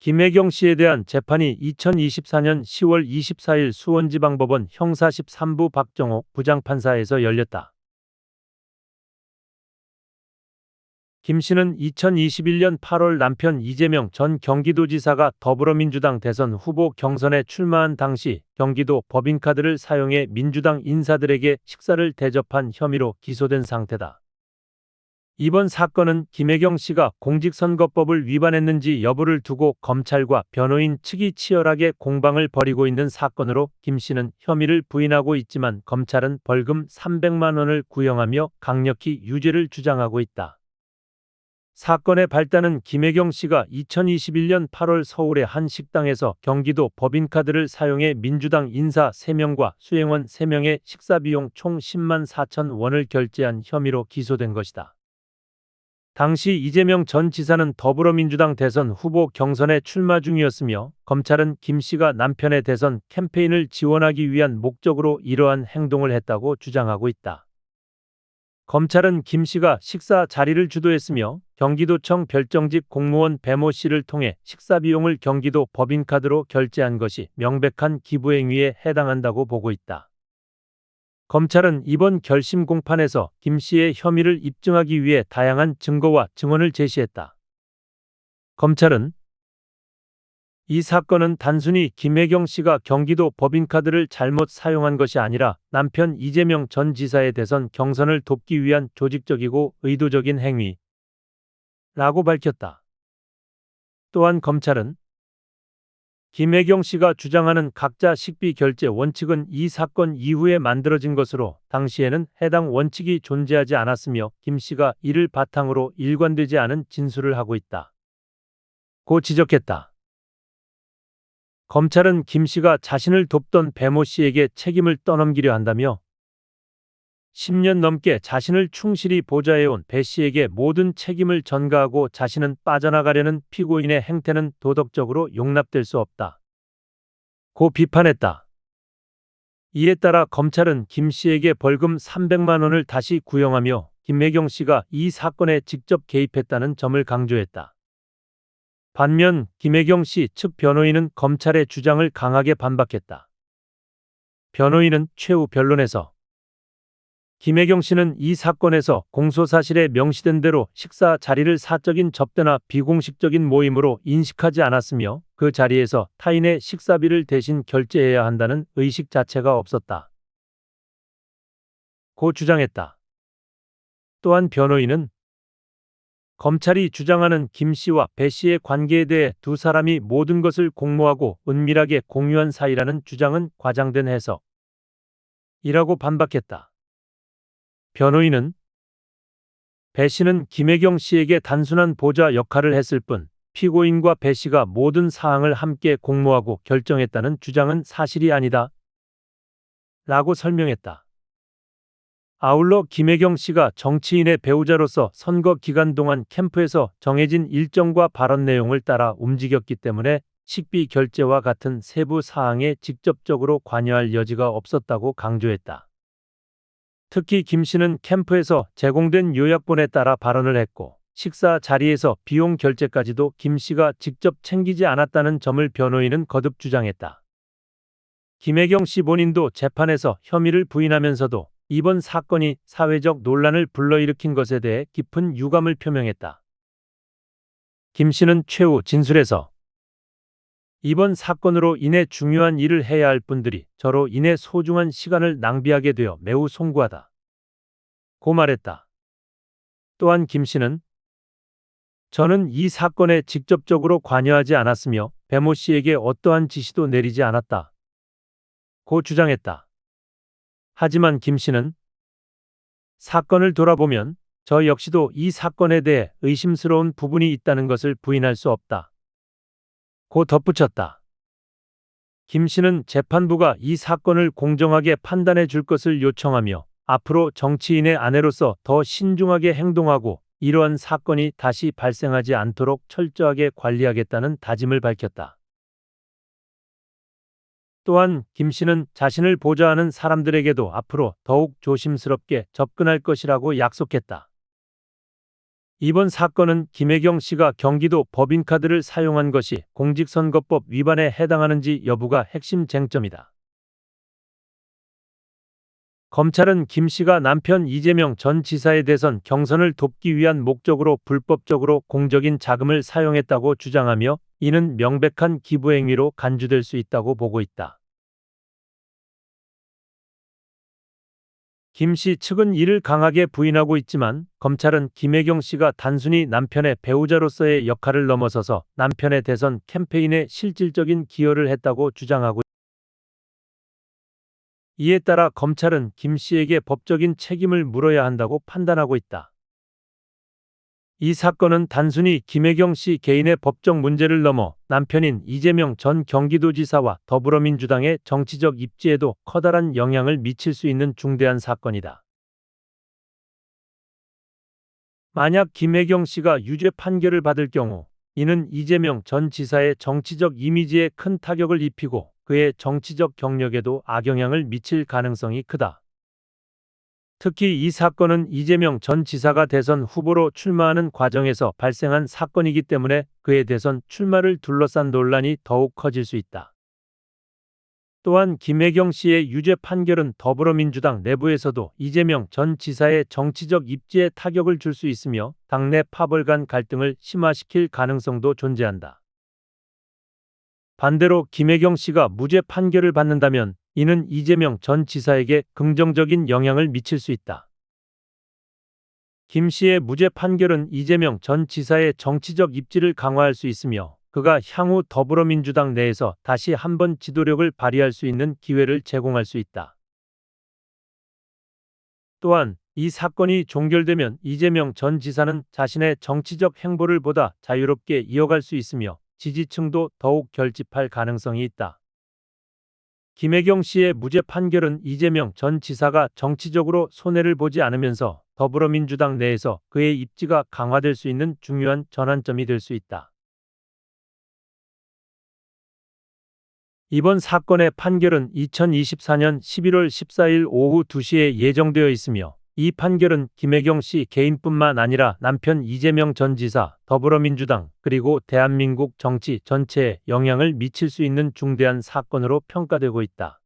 김혜경 씨에 대한 재판이 2024년 10월 24일 수원지방법원 형사 13부 박정호 부장판사에서 열렸다. 김 씨는 2021년 8월 남편 이재명 전 경기도지사가 더불어민주당 대선 후보 경선에 출마한 당시 경기도 법인카드를 사용해 민주당 인사들에게 식사를 대접한 혐의로 기소된 상태다. 이번 사건은 김혜경 씨가 공직선거법을 위반했는지 여부를 두고 검찰과 변호인 측이 치열하게 공방을 벌이고 있는 사건으로 김 씨는 혐의를 부인하고 있지만 검찰은 벌금 300만 원을 구형하며 강력히 유죄를 주장하고 있다. 사건의 발단은 김혜경 씨가 2021년 8월 서울의 한 식당에서 경기도 법인카드를 사용해 민주당 인사 3명과 수행원 3명의 식사비용 총 10만 4천 원을 결제한 혐의로 기소된 것이다. 당시 이재명 전 지사는 더불어민주당 대선 후보 경선에 출마 중이었으며 검찰은 김 씨가 남편의 대선 캠페인을 지원하기 위한 목적으로 이러한 행동을 했다고 주장하고 있다. 검찰은 김 씨가 식사 자리를 주도했으며 경기도청 별정직 공무원 배모 씨를 통해 식사 비용을 경기도 법인카드로 결제한 것이 명백한 기부행위에 해당한다고 보고 있다. 검찰은 이번 결심 공판에서 김 씨의 혐의를 입증하기 위해 다양한 증거와 증언을 제시했다. 검찰은 이 사건은 단순히 김혜경 씨가 경기도 법인카드를 잘못 사용한 것이 아니라 남편 이재명 전 지사의 대선 경선을 돕기 위한 조직적이고 의도적인 행위라고 밝혔다. 또한 검찰은 김혜경 씨가 주장하는 각자 식비 결제 원칙은 이 사건 이후에 만들어진 것으로 당시에는 해당 원칙이 존재하지 않았으며 김 씨가 이를 바탕으로 일관되지 않은 진술을 하고 있다고 지적했다. 검찰은 김 씨가 자신을 돕던 배모 씨에게 책임을 떠넘기려 한다며 10년 넘게 자신을 충실히 보좌해온 배 씨에게 모든 책임을 전가하고 자신은 빠져나가려는 피고인의 행태는 도덕적으로 용납될 수 없다. 고 비판했다. 이에 따라 검찰은 김 씨에게 벌금 300만 원을 다시 구형하며 김혜경 씨가 이 사건에 직접 개입했다는 점을 강조했다. 반면 김혜경 씨 측 변호인은 검찰의 주장을 강하게 반박했다. 변호인은 최후 변론에서 김혜경 씨는 이 사건에서 공소사실에 명시된 대로 식사 자리를 사적인 접대나 비공식적인 모임으로 인식하지 않았으며 그 자리에서 타인의 식사비를 대신 결제해야 한다는 의식 자체가 없었다. 고 주장했다. 또한 변호인은 검찰이 주장하는 김 씨와 배 씨의 관계에 대해 두 사람이 모든 것을 공모하고 은밀하게 공유한 사이라는 주장은 과장된 해석이라고 반박했다. 변호인은 배 씨는 김혜경 씨에게 단순한 보좌 역할을 했을 뿐 피고인과 배 씨가 모든 사항을 함께 공모하고 결정했다는 주장은 사실이 아니다. 라고 설명했다. 아울러 김혜경 씨가 정치인의 배우자로서 선거 기간 동안 캠프에서 정해진 일정과 발언 내용을 따라 움직였기 때문에 식비 결제와 같은 세부 사항에 직접적으로 관여할 여지가 없었다고 강조했다. 특히 김 씨는 캠프에서 제공된 요약본에 따라 발언을 했고 식사 자리에서 비용 결제까지도 김 씨가 직접 챙기지 않았다는 점을 변호인은 거듭 주장했다. 김혜경 씨 본인도 재판에서 혐의를 부인하면서도 이번 사건이 사회적 논란을 불러일으킨 것에 대해 깊은 유감을 표명했다. 김 씨는 최후 진술에서 이번 사건으로 인해 중요한 일을 해야 할 분들이 저로 인해 소중한 시간을 낭비하게 되어 매우 송구하다. 고 말했다. 또한 김 씨는 저는 이 사건에 직접적으로 관여하지 않았으며 배모 씨에게 어떠한 지시도 내리지 않았다. 고 주장했다. 하지만 김 씨는 사건을 돌아보면 저 역시도 이 사건에 대해 의심스러운 부분이 있다는 것을 부인할 수 없다. 고 덧붙였다. 김 씨는 재판부가 이 사건을 공정하게 판단해 줄 것을 요청하며 앞으로 정치인의 아내로서 더 신중하게 행동하고 이러한 사건이 다시 발생하지 않도록 철저하게 관리하겠다는 다짐을 밝혔다. 또한 김 씨는 자신을 보좌하는 사람들에게도 앞으로 더욱 조심스럽게 접근할 것이라고 약속했다. 이번 사건은 김혜경 씨가 경기도 법인카드를 사용한 것이 공직선거법 위반에 해당하는지 여부가 핵심 쟁점이다. 검찰은 김 씨가 남편 이재명 전 지사의 대선 경선을 돕기 위한 목적으로 불법적으로 공적인 자금을 사용했다고 주장하며 이는 명백한 기부행위로 간주될 수 있다고 보고 있다. 김 씨 측은 이를 강하게 부인하고 있지만 검찰은 김혜경 씨가 단순히 남편의 배우자로서의 역할을 넘어서서 남편의 대선 캠페인에 실질적인 기여를 했다고 주장하고 있다. 이에 따라 검찰은 김 씨에게 법적인 책임을 물어야 한다고 판단하고 있다. 이 사건은 단순히 김혜경 씨 개인의 법적 문제를 넘어 남편인 이재명 전 경기도지사와 더불어민주당의 정치적 입지에도 커다란 영향을 미칠 수 있는 중대한 사건이다. 만약 김혜경 씨가 유죄 판결을 받을 경우 이는 이재명 전 지사의 정치적 이미지에 큰 타격을 입히고 그의 정치적 경력에도 악영향을 미칠 가능성이 크다. 특히 이 사건은 이재명 전 지사가 대선 후보로 출마하는 과정에서 발생한 사건이기 때문에 그의 대선 출마를 둘러싼 논란이 더욱 커질 수 있다. 또한 김혜경 씨의 유죄 판결은 더불어민주당 내부에서도 이재명 전 지사의 정치적 입지에 타격을 줄 수 있으며 당내 파벌 간 갈등을 심화시킬 가능성도 존재한다. 반대로 김혜경 씨가 무죄 판결을 받는다면 이는 이재명 전 지사에게 긍정적인 영향을 미칠 수 있다. 김 씨의 무죄 판결은 이재명 전 지사의 정치적 입지를 강화할 수 있으며 그가 향후 더불어민주당 내에서 다시 한번 지도력을 발휘할 수 있는 기회를 제공할 수 있다. 또한 이 사건이 종결되면 이재명 전 지사는 자신의 정치적 행보를 보다 자유롭게 이어갈 수 있으며 지지층도 더욱 결집할 가능성이 있다. 김혜경 씨의 무죄 판결은 이재명 전 지사가 정치적으로 손해를 보지 않으면서 더불어민주당 내에서 그의 입지가 강화될 수 있는 중요한 전환점이 될 수 있다. 이번 사건의 판결은 2024년 11월 14일 오후 2시에 예정되어 있으며 이 판결은 김혜경 씨 개인뿐만 아니라 남편 이재명 전 지사, 더불어민주당, 그리고 대한민국 정치 전체에 영향을 미칠 수 있는 중대한 사건으로 평가되고 있다.